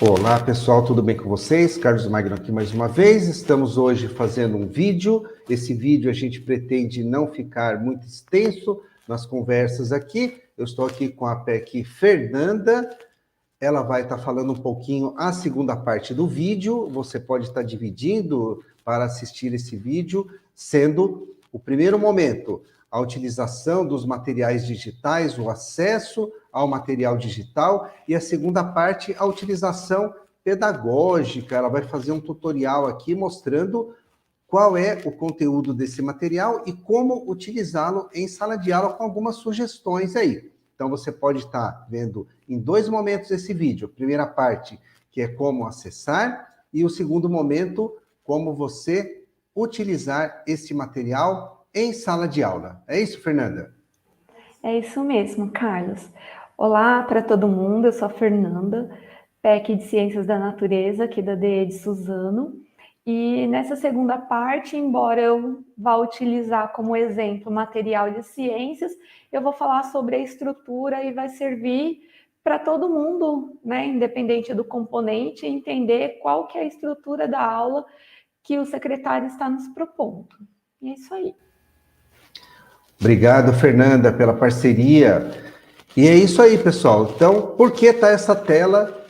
Olá pessoal, tudo bem com vocês? Carlos Magno aqui mais uma vez. Estamos hoje fazendo um vídeo. Esse vídeo a gente pretende não ficar muito extenso nas conversas aqui. Eu estou aqui com a PEC Fernanda. Ela vai estar falando um pouquinho a segunda parte do vídeo. Você pode estar dividindo para assistir esse vídeo, sendo o primeiro momento a utilização dos materiais digitais, o acesso ao material digital, e a segunda parte, a utilização pedagógica. Ela vai fazer um tutorial aqui mostrando qual é o conteúdo desse material e como utilizá-lo em sala de aula, com algumas sugestões aí. Então, você pode estar vendo em dois momentos esse vídeo. A primeira parte, que é como acessar, e o segundo momento, como você utilizar esse material em sala de aula. É isso, Fernanda? É isso mesmo, Carlos. Olá para todo mundo, eu sou a Fernanda, PEC de Ciências da Natureza, aqui da DE de Suzano. E nessa segunda parte, embora eu vá utilizar como exemplo material de ciências, eu vou falar sobre a estrutura e vai servir para todo mundo, né, independente do componente, entender qual que é a estrutura da aula que o secretário está nos propondo. E é isso aí. Obrigado, Fernanda, pela parceria. E é isso aí, pessoal. Então, por que está essa tela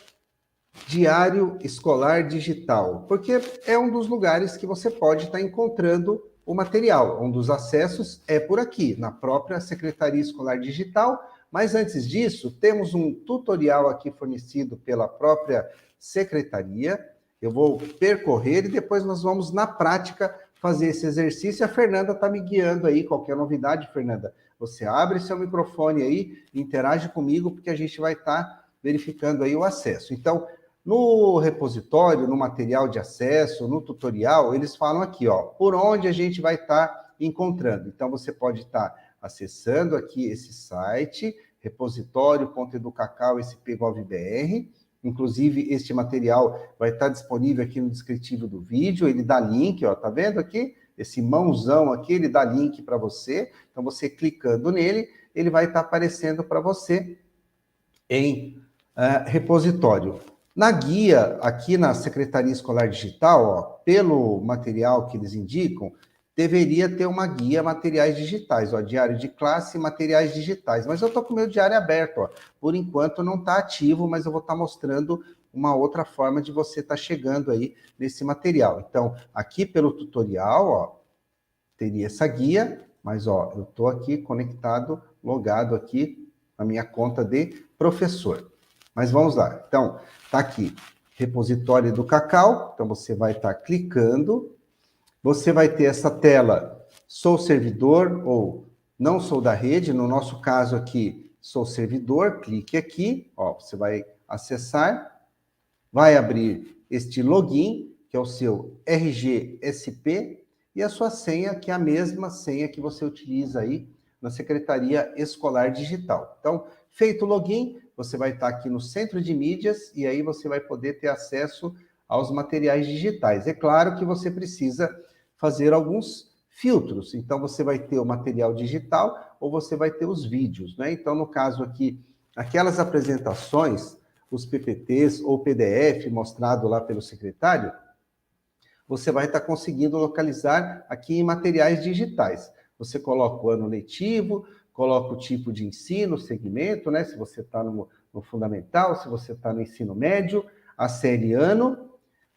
Diário Escolar Digital? Porque é um dos lugares que você pode estar encontrando o material. Um dos acessos é por aqui, na própria Secretaria Escolar Digital. Mas antes disso, temos um tutorial aqui fornecido pela própria Secretaria. Eu vou percorrer e depois nós vamos, na prática, fazer esse exercício. A Fernanda está me guiando aí. Qualquer novidade, Fernanda, você abre seu microfone aí, interage comigo, porque a gente vai estar verificando aí o acesso. Então, no repositório, no material de acesso, no tutorial, eles falam aqui, ó, por onde a gente vai estar encontrando. Então, você pode estar acessando aqui esse site, repositório.educacau.sp.gov.br. Inclusive, este material vai estar disponível aqui no descritivo do vídeo. Ele dá link, ó, tá vendo aqui? Esse mãozão aqui, ele dá link para você. Então, você clicando nele, ele vai estar aparecendo para você em repositório. Na guia, aqui na Secretaria Escolar Digital, ó, pelo material que eles indicam, deveria ter uma guia materiais digitais, ó, diário de classe e materiais digitais. Mas eu estou com o meu diário aberto, ó. Por enquanto não está ativo, mas eu vou estar mostrando uma outra forma de você estar chegando aí nesse material. Então, aqui pelo tutorial, ó, teria essa guia, mas ó, eu estou aqui conectado, logado aqui na minha conta de professor. Mas vamos lá. Então, tá aqui, repositório do Cacau. Então, você vai estar clicando. Você vai ter essa tela, sou servidor ou não sou da rede. No nosso caso aqui, sou servidor. Clique aqui, ó, você vai acessar. Vai abrir este login, que é o seu RGSP, e a sua senha, que é a mesma senha que você utiliza aí na Secretaria Escolar Digital. Então, feito o login, você vai estar aqui no centro de mídias e aí você vai poder ter acesso aos materiais digitais. É claro que você precisa fazer alguns filtros. Então, você vai ter o material digital ou você vai ter os vídeos, né? Então, no caso aqui, aquelas apresentações, os PPTs ou PDF mostrado lá pelo secretário, você vai estar conseguindo localizar aqui em materiais digitais. Você coloca o ano letivo, coloca o tipo de ensino, segmento, né? Se você está no fundamental, se você está no ensino médio, a série ano,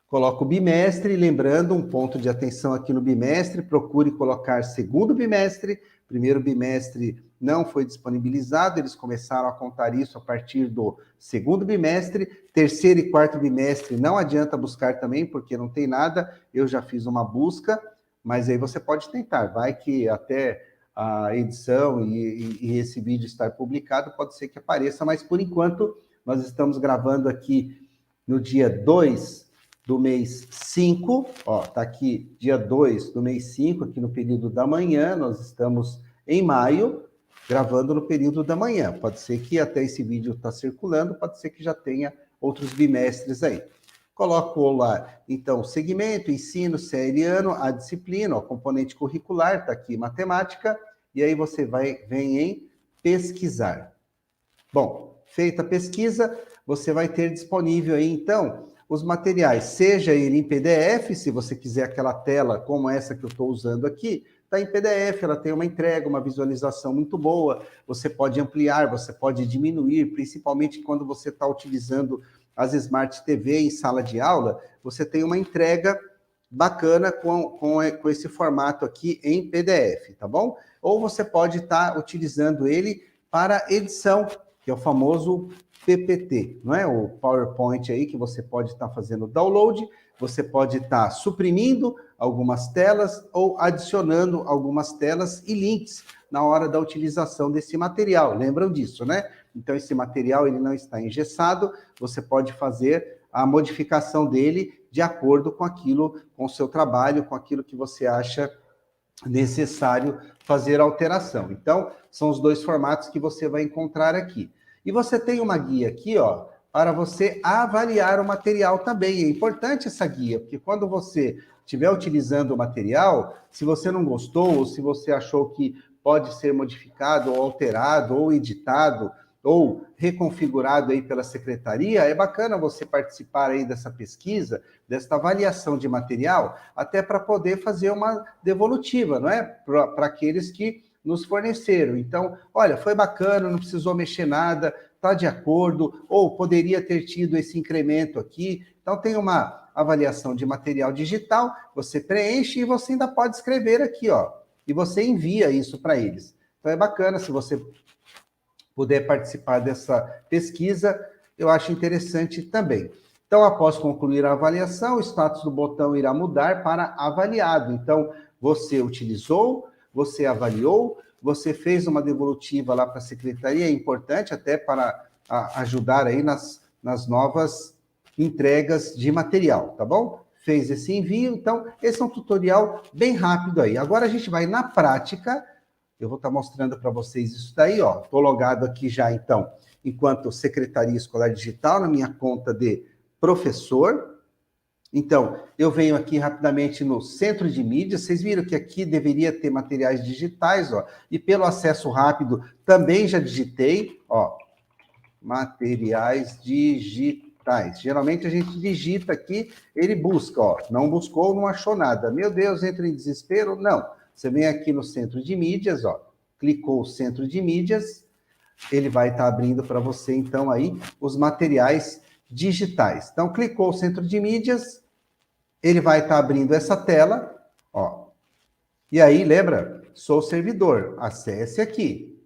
coloca o bimestre, lembrando, um ponto de atenção aqui no bimestre, procure colocar segundo bimestre, primeiro bimestre não foi disponibilizado, eles começaram a contar isso a partir do segundo bimestre, terceiro e quarto bimestre não adianta buscar também, porque não tem nada, eu já fiz uma busca, mas aí você pode tentar, vai que até a edição e esse vídeo estar publicado, pode ser que apareça, mas por enquanto nós estamos gravando aqui no dia 2 do mês 5, ó, tá aqui dia 2 do mês 5, aqui no período da manhã, nós estamos em maio, gravando no período da manhã. Pode ser que até esse vídeo está circulando, pode ser que já tenha outros bimestres aí. Coloco lá, então, segmento, ensino, série, ano, a disciplina, ó, componente curricular, está aqui matemática, e aí você vem em pesquisar. Bom, feita a pesquisa, você vai ter disponível aí, então, os materiais, seja ele em PDF, se você quiser aquela tela como essa que eu estou usando aqui, está em PDF, ela tem uma entrega, uma visualização muito boa, você pode ampliar, você pode diminuir, principalmente quando você está utilizando as Smart TV em sala de aula, você tem uma entrega bacana com esse formato aqui em PDF, tá bom? Ou você pode estar utilizando ele para edição, que é o famoso PPT, não é? O PowerPoint aí que você pode estar fazendo download, você pode estar suprimindo algumas telas ou adicionando algumas telas e links na hora da utilização desse material. Lembram disso, né? Então, esse material ele não está engessado, você pode fazer a modificação dele de acordo com aquilo, com o seu trabalho, com aquilo que você acha necessário fazer alteração. Então, são os dois formatos que você vai encontrar aqui. E você tem uma guia aqui, ó, para você avaliar o material também. É importante essa guia, porque quando você estiver utilizando o material, se você não gostou, ou se você achou que pode ser modificado, ou alterado, ou editado, ou reconfigurado aí pela secretaria, é bacana você participar aí dessa pesquisa, desta avaliação de material, até para poder fazer uma devolutiva, não é? Para aqueles que nos forneceram. Então, olha, foi bacana, não precisou mexer nada, está de acordo, ou poderia ter tido esse incremento aqui. Então, tem uma avaliação de material digital, você preenche e você ainda pode escrever aqui, ó, e você envia isso para eles. Então, é bacana se você puder participar dessa pesquisa, eu acho interessante também. Então, após concluir a avaliação, o status do botão irá mudar para avaliado. Então, você utilizou, você avaliou, você fez uma devolutiva lá para a secretaria, é importante até para ajudar aí nas novas entregas de material, tá bom? Fez esse envio, então, esse é um tutorial bem rápido aí. Agora a gente vai na prática. Eu vou estar mostrando para vocês isso daí, ó. Estou logado aqui já, então, enquanto Secretaria Escolar Digital, na minha conta de professor. Então, eu venho aqui rapidamente no centro de mídias. Vocês viram que aqui deveria ter materiais digitais, ó. E pelo acesso rápido, também já digitei, ó, materiais digitais. Geralmente a gente digita aqui, ele busca, ó. Não buscou, não achou nada. Meu Deus, entra em desespero? Não. Você vem aqui no centro de mídias, ó, clicou o centro de mídias, ele vai estar abrindo para você, então, aí, os materiais digitais. Então, clicou o centro de mídias, ele vai estar abrindo essa tela, ó. E aí, lembra? Sou servidor, acesse aqui.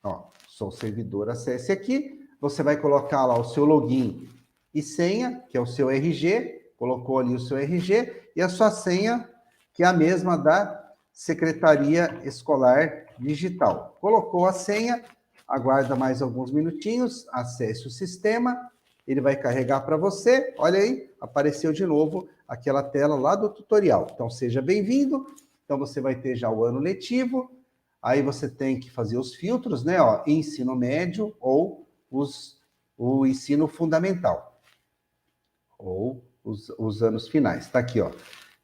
Ó, sou servidor, acesse aqui. Você vai colocar lá o seu login e senha, que é o seu RG, colocou ali o seu RG, e a sua senha, que é a mesma da Secretaria Escolar Digital. Colocou a senha, aguarda mais alguns minutinhos, acesse o sistema, ele vai carregar para você. Olha aí, apareceu de novo aquela tela lá do tutorial. Então, seja bem-vindo. Então, você vai ter já o ano letivo, aí você tem que fazer os filtros, né? Ó, ensino médio ou o ensino fundamental, ou os anos finais. Está aqui, ó.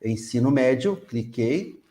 Ensino médio, cliquei.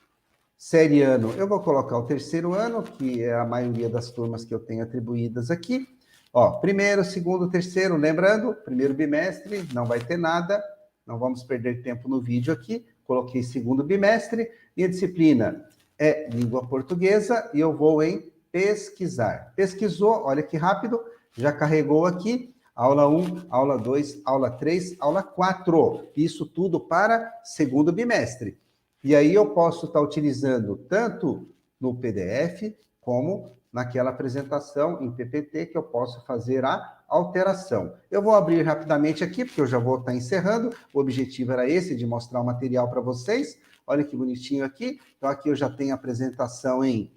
Série ano, eu vou colocar o terceiro ano, que é a maioria das turmas que eu tenho atribuídas aqui. Ó, primeiro, segundo, terceiro, lembrando, primeiro bimestre, não vai ter nada, não vamos perder tempo no vídeo aqui. Coloquei segundo bimestre, minha disciplina é língua portuguesa, e eu vou em pesquisar. Pesquisou, olha que rápido, já carregou aqui. Aula 1, aula 2, aula 3, aula 4. Isso tudo para segundo bimestre. E aí eu posso estar utilizando tanto no PDF, como naquela apresentação em PPT, que eu posso fazer a alteração. Eu vou abrir rapidamente aqui, porque eu já vou estar encerrando. O objetivo era esse, de mostrar o material para vocês. Olha que bonitinho aqui. Então, aqui eu já tenho a apresentação em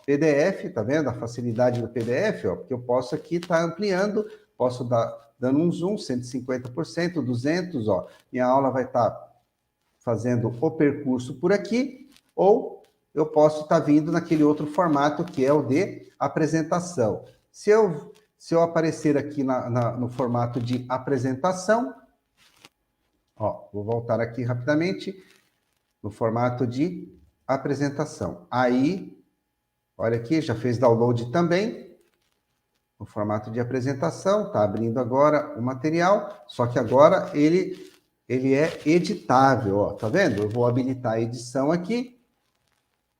PDF, tá vendo? A facilidade do PDF, ó, porque eu posso aqui estar ampliando, posso dando um zoom, 150%, 200%, ó. Minha aula vai estar fazendo o percurso por aqui, ou eu posso estar vindo naquele outro formato que é o de apresentação. Se eu aparecer aqui no formato de apresentação, ó, vou voltar aqui rapidamente, no formato de apresentação. Aí, olha aqui, já fez download também. no formato de apresentação, está abrindo agora o material, só que agora ele é editável, ó, tá vendo? Eu vou habilitar a edição aqui,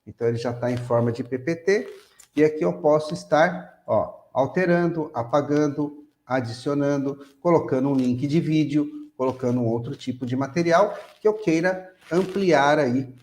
então ele já está em forma de PPT, e aqui eu posso estar, ó, alterando, apagando, adicionando, colocando um link de vídeo, colocando um outro tipo de material que eu queira ampliar aí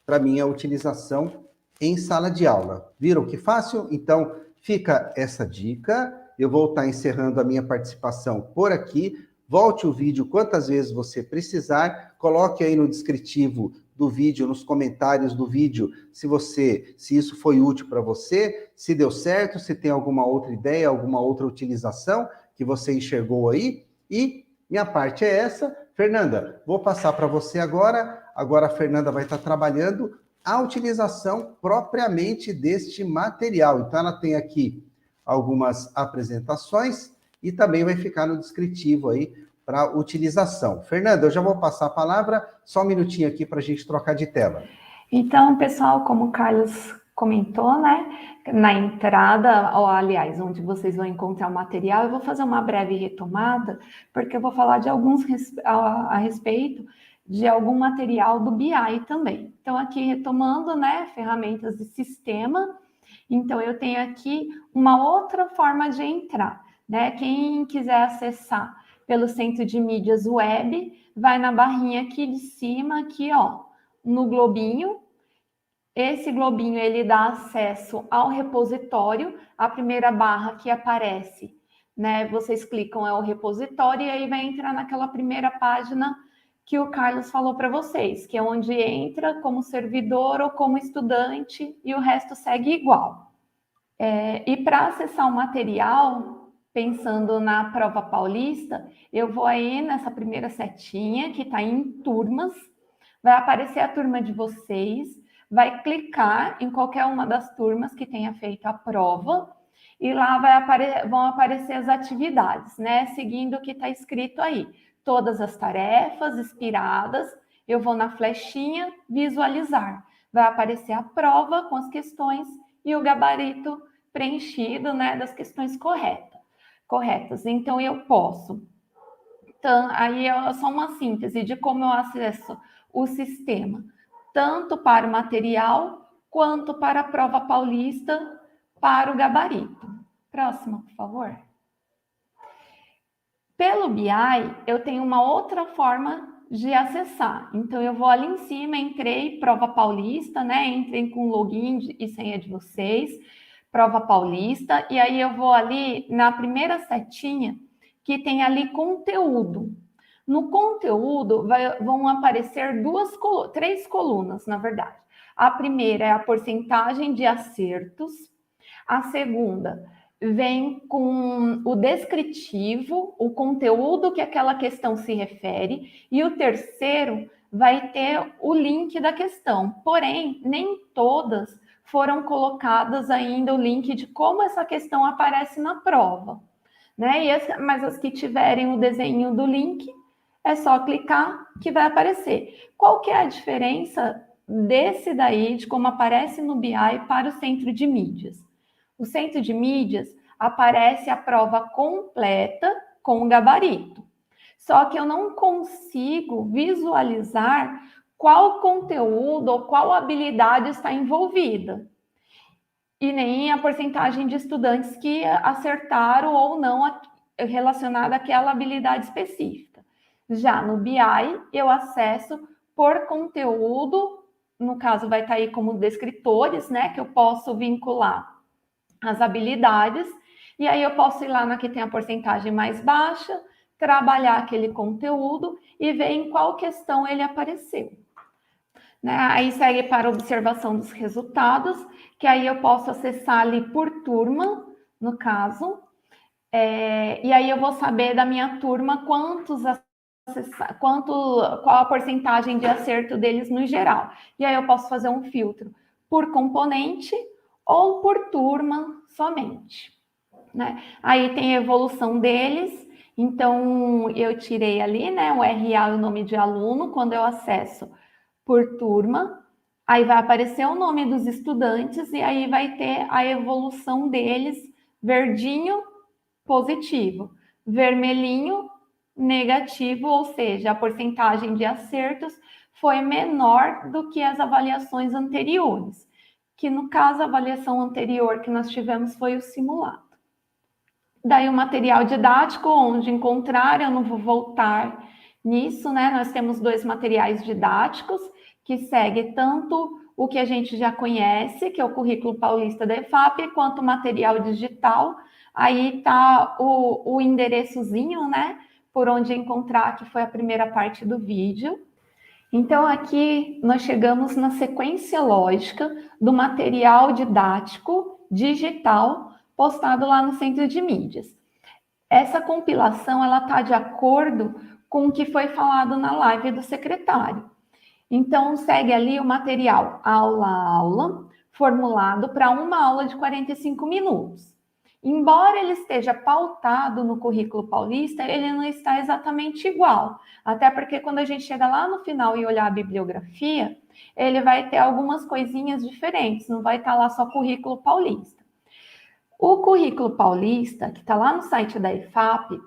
para minha utilização em sala de aula. Viram que fácil? Então, fica essa dica. Eu vou estar encerrando a minha participação por aqui. Volte o vídeo quantas vezes você precisar. Coloque aí no descritivo do vídeo, nos comentários do vídeo, se isso foi útil para você, se deu certo, se tem alguma outra ideia, alguma outra utilização que você enxergou aí. E minha parte é essa. Fernanda, vou passar para você agora. Agora a Fernanda vai estar trabalhando a utilização propriamente deste material. Então, ela tem aqui algumas apresentações e também vai ficar no descritivo aí para utilização. Fernanda, eu já vou passar a palavra, só um minutinho aqui para a gente trocar de tela. Então, pessoal, como o Carlos comentou, né, na entrada, ou aliás, onde vocês vão encontrar o material, eu vou fazer uma breve retomada, porque eu vou falar de alguns a respeito de algum material do BI também. Então, aqui retomando, né, ferramentas de sistema, então eu tenho aqui uma outra forma de entrar, né, quem quiser acessar pelo Centro de Mídias Web, vai na barrinha aqui de cima, aqui, ó, no globinho. Esse globinho, ele dá acesso ao repositório. A primeira barra que aparece, né? Vocês clicam, é o repositório, e aí vai entrar naquela primeira página que o Carlos falou para vocês, que é onde entra como servidor ou como estudante, e o resto segue igual. E para acessar o material, pensando na prova paulista, eu vou aí nessa primeira setinha, que está em turmas, vai aparecer a turma de vocês, vai clicar em qualquer uma das turmas que tenha feito a prova, e lá vão aparecer as atividades, né? Seguindo o que está escrito aí. Todas as tarefas expiradas, eu vou na flechinha visualizar. Vai aparecer a prova com as questões e o gabarito preenchido, né, das questões corretas. Então, eu posso. Então, aí é só uma síntese de como eu acesso o sistema, tanto para o material, quanto para a prova paulista, para o gabarito. Próxima, por favor. Pelo BI, eu tenho uma outra forma de acessar. Então, eu vou ali em cima, entrei, prova paulista, né? Entrei com login e senha de vocês, prova paulista, e aí eu vou ali na primeira setinha, que tem ali conteúdo. No conteúdo vão aparecer três colunas, na verdade. A primeira é a porcentagem de acertos, a segunda vem com o descritivo, o conteúdo que aquela questão se refere, e o terceiro vai ter o link da questão. Porém, nem todas foram colocadas ainda o link de como essa questão aparece na prova, né? Mas as que tiverem o desenho do link, é só clicar que vai aparecer. Qual que é a diferença desse daí, de como aparece no BI, para o centro de mídias? O centro de mídias aparece a prova completa com o gabarito. Só que eu não consigo visualizar qual conteúdo ou qual habilidade está envolvida. E nem a porcentagem de estudantes que acertaram ou não relacionada àquela habilidade específica. Já no BI, eu acesso por conteúdo, no caso vai estar aí como descritores, né, que eu posso vincular as habilidades, e aí eu posso ir lá na que tem a porcentagem mais baixa, trabalhar aquele conteúdo e ver em qual questão ele apareceu. Né? Aí segue para observação dos resultados, que aí eu posso acessar ali por turma, no caso, e aí eu vou saber da minha turma qual a porcentagem de acerto deles no geral. E aí eu posso fazer um filtro por componente ou por turma somente. Né? Aí tem a evolução deles, então eu tirei ali, né, o RA e o nome de aluno, quando eu acesso por turma, aí vai aparecer o nome dos estudantes e aí vai ter a evolução deles verdinho, positivo, vermelhinho, negativo, ou seja, a porcentagem de acertos foi menor do que as avaliações anteriores, que no caso a avaliação anterior que nós tivemos foi o simulado. Daí o material didático, onde encontrar, eu não vou voltar nisso, né? Nós temos 2 materiais didáticos, que segue tanto o que a gente já conhece, que é o currículo paulista da EFAP, quanto o material digital. Aí está o endereçozinho, né? Por onde encontrar, que foi a primeira parte do vídeo. Então, aqui nós chegamos na sequência lógica do material didático digital postado lá no Centro de Mídias. Essa compilação, ela está de acordo com o que foi falado na live do secretário. Então, segue ali o material aula a aula, formulado para uma aula de 45 minutos. Embora ele esteja pautado no currículo paulista, ele não está exatamente igual. Até porque quando a gente chega lá no final e olhar a bibliografia, ele vai ter algumas coisinhas diferentes, não vai estar lá só currículo paulista. O currículo paulista, que está lá no site da EFAP,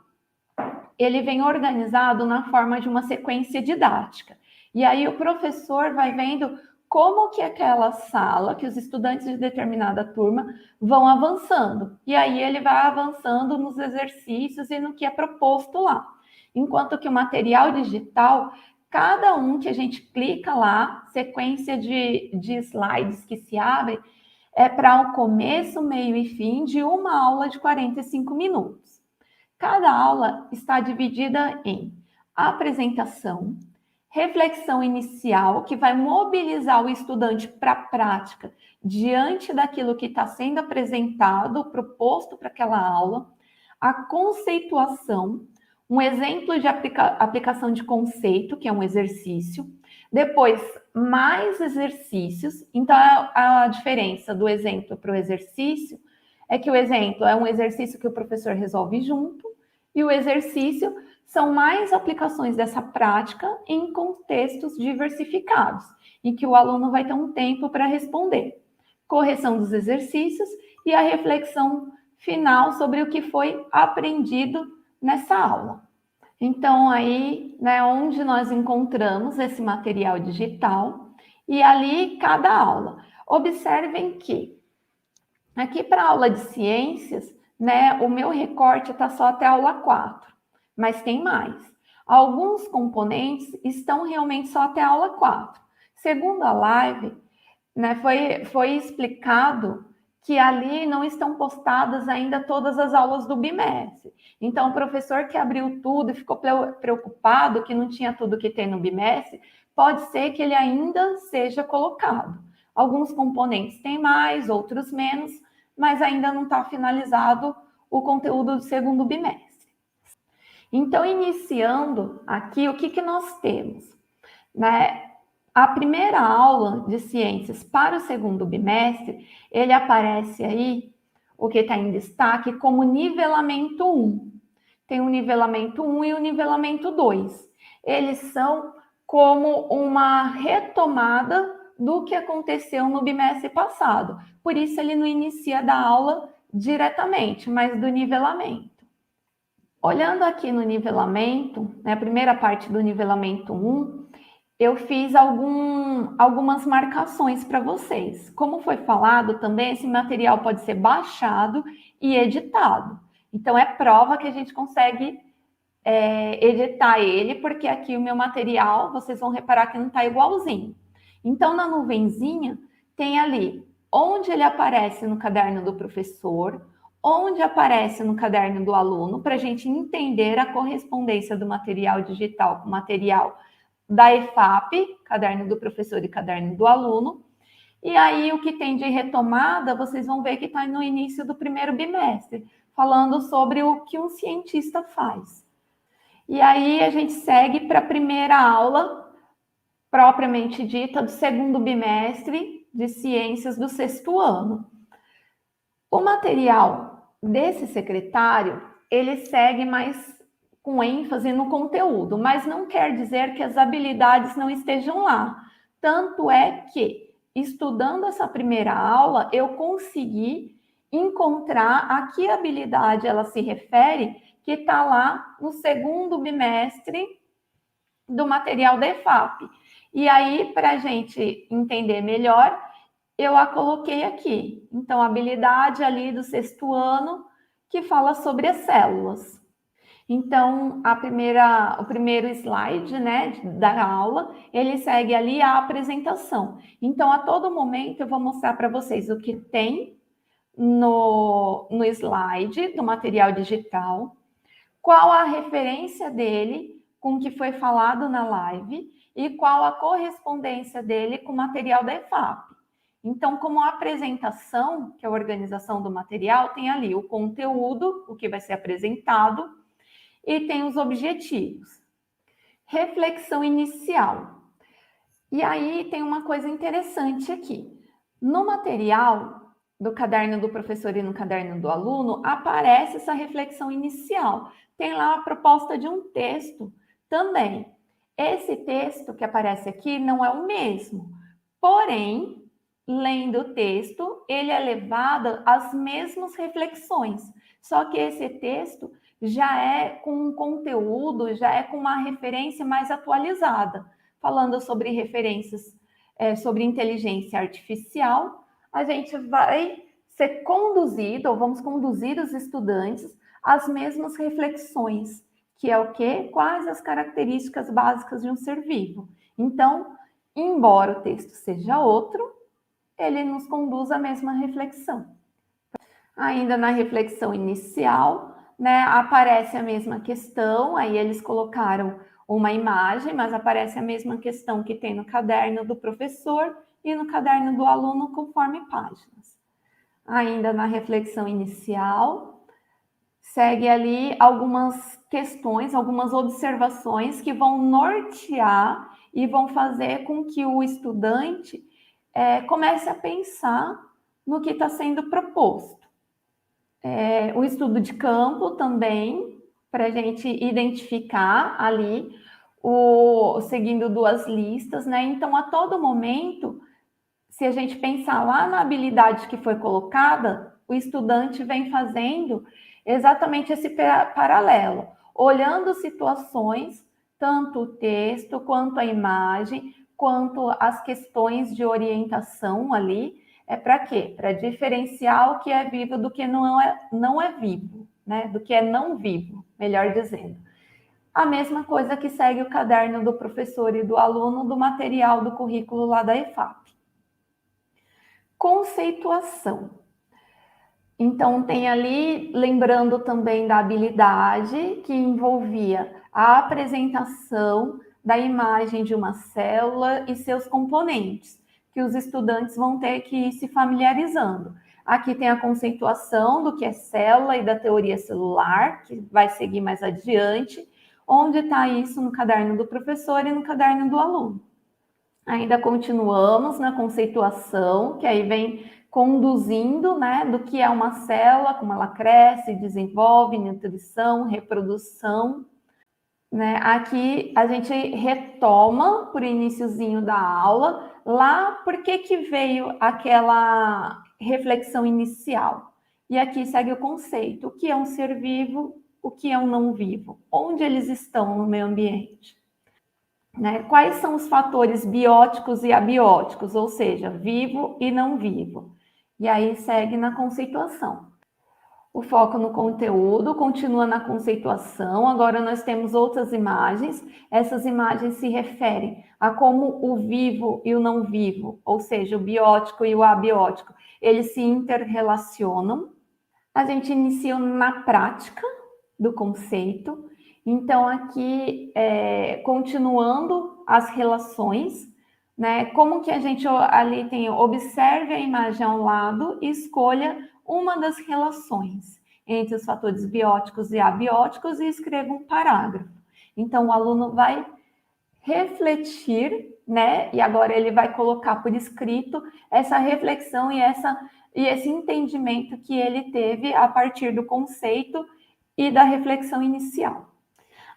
ele vem organizado na forma de uma sequência didática. E aí o professor vai vendo como que aquela sala, que os estudantes de determinada turma vão avançando. E aí ele vai avançando nos exercícios e no que é proposto lá. Enquanto que o material digital, cada um que a gente clica lá, sequência de slides que se abrem, é para o começo, meio e fim de uma aula de 45 minutos. Cada aula está dividida em apresentação, reflexão inicial, que vai mobilizar o estudante para a prática diante daquilo que está sendo apresentado, proposto para aquela aula, a conceituação, um exemplo de aplicação de conceito, que é um exercício, depois mais exercícios. Então, a diferença do exemplo para o exercício é que o exemplo é um exercício que o professor resolve junto, e o exercício são mais aplicações dessa prática em contextos diversificados, em que o aluno vai ter um tempo para responder. Correção dos exercícios e a reflexão final sobre o que foi aprendido nessa aula. Então, aí, né, onde nós encontramos esse material digital e ali cada aula. Observem que aqui para a aula de ciências, né, o meu recorte está só até a aula 4, mas tem mais. Alguns componentes estão realmente só até a aula 4. Segundo a live, né, foi explicado que ali não estão postadas ainda todas as aulas do bimestre. Então, o professor que abriu tudo e ficou preocupado que não tinha tudo que tem no bimestre, pode ser que ele ainda seja colocado. Alguns componentes têm mais, outros menos, mas ainda não está finalizado o conteúdo do segundo bimestre. Então, iniciando aqui, o que nós temos? Né? A primeira aula de ciências para o segundo bimestre, ele aparece aí, o que está em destaque, como nivelamento 1. Tem o nivelamento 1 e o nivelamento 2. Eles são como uma retomada do que aconteceu no bimestre passado. Por isso, ele não inicia da aula diretamente, mas do nivelamento. Olhando aqui no nivelamento, né, a primeira parte do nivelamento 1, eu fiz algumas marcações para vocês. Como foi falado também, esse material pode ser baixado e editado. Então, é prova que a gente consegue editar ele, porque aqui o meu material, vocês vão reparar que não está igualzinho. Então, na nuvenzinha, tem ali onde ele aparece no caderno do professor, onde aparece no caderno do aluno, para a gente entender a correspondência do material digital com o material da EFAP, caderno do professor e caderno do aluno. E aí, o que tem de retomada, vocês vão ver que está no início do primeiro bimestre, falando sobre o que um cientista faz. E aí, a gente segue para a primeira aula, propriamente dita, do segundo bimestre de ciências do 6º ano. O material desse secretário, ele segue mais com ênfase no conteúdo, mas não quer dizer que as habilidades não estejam lá. Tanto é que, estudando essa primeira aula, eu consegui encontrar a que habilidade ela se refere, que está lá no segundo bimestre do material da EFAP. E aí, para a gente entender melhor, eu a coloquei aqui. Então, a habilidade ali do 6º ano, que fala sobre as células. Então, o primeiro slide, né, da aula, ele segue ali a apresentação. Então, a todo momento, eu vou mostrar para vocês o que tem no slide do material digital, qual a referência dele com o que foi falado na live e qual a correspondência dele com o material da EFAP. Então, como apresentação, que é a organização do material, tem ali o conteúdo, o que vai ser apresentado, e tem os objetivos. Reflexão inicial. E aí tem uma coisa interessante aqui. No material do caderno do professor e no caderno do aluno, aparece essa reflexão inicial. Tem lá a proposta de um texto também. Esse texto que aparece aqui não é o mesmo. Porém, lendo o texto, ele é levado às mesmas reflexões. Só que esse texto já é com um conteúdo, já é com uma referência mais atualizada, falando sobre referências sobre inteligência artificial. A gente vai ser conduzido, ou vamos conduzir os estudantes às mesmas reflexões, que é o quê? Quais as características básicas de um ser vivo. Então, embora o texto seja outro, ele nos conduz à mesma reflexão. Ainda na reflexão inicial, né, aparece a mesma questão, aí eles colocaram uma imagem, mas aparece a mesma questão que tem no caderno do professor e no caderno do aluno, conforme páginas. Ainda na reflexão inicial, segue ali algumas questões, algumas observações que vão nortear e vão fazer com que o estudante comece a pensar no que está sendo proposto. O estudo de campo também, para a gente identificar ali, seguindo 2 listas, né? Então, a todo momento, se a gente pensar lá na habilidade que foi colocada, o estudante vem fazendo exatamente esse paralelo, olhando situações, tanto o texto, quanto a imagem, quanto as questões de orientação ali. Para quê? Para diferenciar o que é vivo do que não é vivo, né? Do que é não vivo, melhor dizendo. A mesma coisa que segue o caderno do professor e do aluno do material do currículo lá da EFAP. Conceituação. Então, tem ali, lembrando também da habilidade que envolvia a apresentação da imagem de uma célula e seus componentes, que os estudantes vão ter que ir se familiarizando. Aqui tem a conceituação do que é célula e da teoria celular, que vai seguir mais adiante, onde está isso no caderno do professor e no caderno do aluno. Ainda continuamos na conceituação, que aí vem conduzindo, né, do que é uma célula, como ela cresce, desenvolve, nutrição, reprodução. Né? Aqui a gente retoma por iniciozinho da aula, lá por que veio aquela reflexão inicial. E aqui segue o conceito, o que é um ser vivo, o que é um não vivo, onde eles estão no meio ambiente. Né? Quais são os fatores bióticos e abióticos, ou seja, vivo e não vivo. E aí segue na conceituação. O foco no conteúdo continua na conceituação. Agora nós temos outras imagens. Essas imagens se referem a como o vivo e o não vivo, ou seja, o biótico e o abiótico, eles se interrelacionam. A gente inicia na prática do conceito. Então, aqui, continuando as relações, né? Como que a gente ali tem, observe a imagem ao lado e escolha uma das relações entre os fatores bióticos e abióticos e escreva um parágrafo. Então, o aluno vai refletir, né? E agora ele vai colocar por escrito essa reflexão e esse entendimento que ele teve a partir do conceito e da reflexão inicial.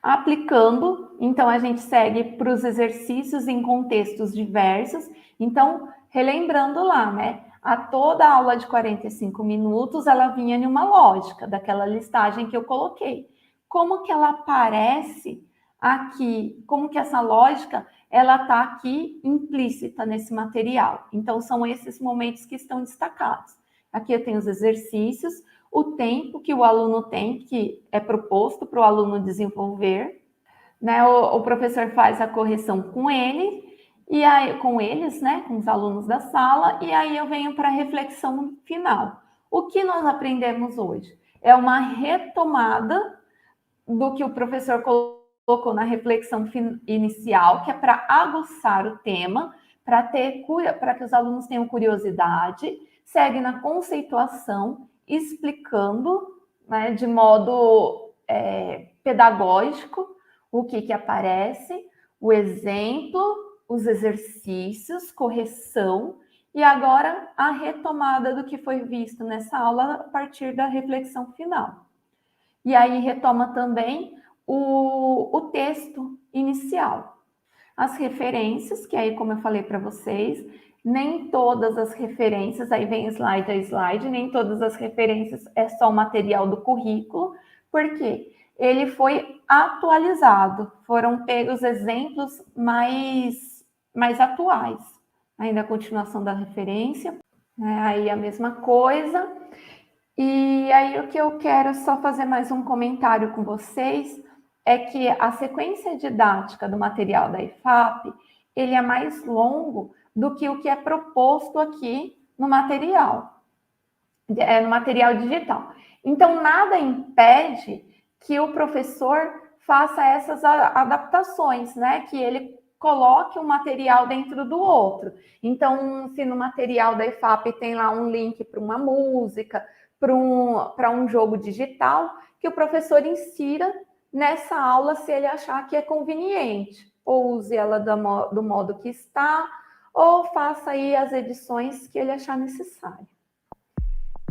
Aplicando, então a gente segue para os exercícios em contextos diversos. Então, relembrando lá, né? a toda a aula de 45 minutos, ela vinha em uma lógica, daquela listagem que eu coloquei. Como que ela aparece aqui? Como que essa lógica, ela está aqui implícita nesse material? Então, são esses momentos que estão destacados. Aqui eu tenho os exercícios, o tempo que o aluno tem, que é proposto para o aluno desenvolver, né? O professor faz a correção com ele, e aí, com eles, né, com os alunos da sala, e aí eu venho para a reflexão final. O que nós aprendemos hoje? É uma retomada do que o professor colocou na reflexão inicial, que é para aguçar o tema, para que os alunos tenham curiosidade, segue na conceituação, explicando, né, de modo pedagógico o que aparece, o exemplo, os exercícios, correção, e agora a retomada do que foi visto nessa aula a partir da reflexão final. E aí retoma também o texto inicial. As referências, que aí, como eu falei para vocês, nem todas as referências, aí vem slide a slide, nem todas as referências é só o material do currículo, porque ele foi atualizado, foram pegos exemplos mais atuais. Ainda a continuação da referência, né? Aí a mesma coisa. E aí o que eu quero só fazer mais um comentário com vocês é que a sequência didática do material da IFAP, ele é mais longo do que o que é proposto aqui no material digital. Então, nada impede que o professor faça essas adaptações, né? Que ele coloque um material dentro do outro. Então, se no material da IFAP tem lá um link para uma música, para um jogo digital, que o professor insira nessa aula se ele achar que é conveniente, ou use ela do modo que está, ou faça aí as edições que ele achar necessário.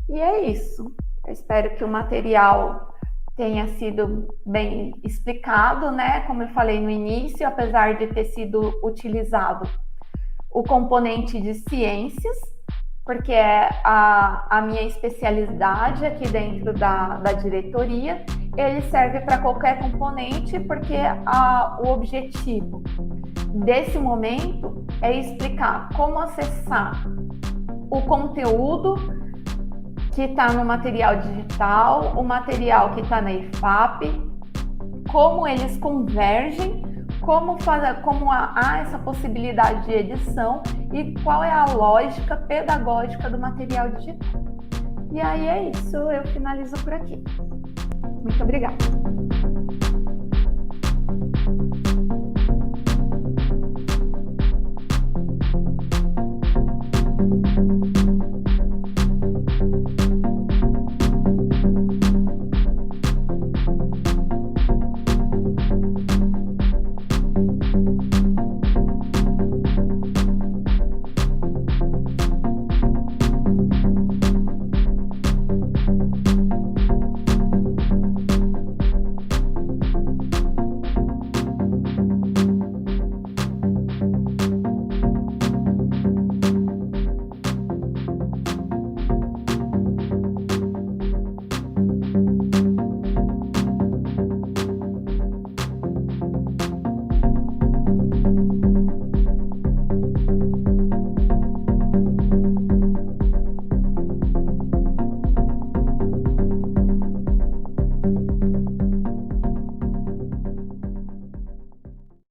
E é isso. Eu espero que o material tenha sido bem explicado, né? Como eu falei no início, apesar de ter sido utilizado o componente de ciências, porque é a minha especialidade aqui dentro da diretoria, ele serve para qualquer componente, porque o objetivo desse momento é explicar como acessar o conteúdo que está no material digital, o material que está na IFAP, como eles convergem, como há essa possibilidade de edição e qual é a lógica pedagógica do material digital. E aí é isso, eu finalizo por aqui. Muito obrigada.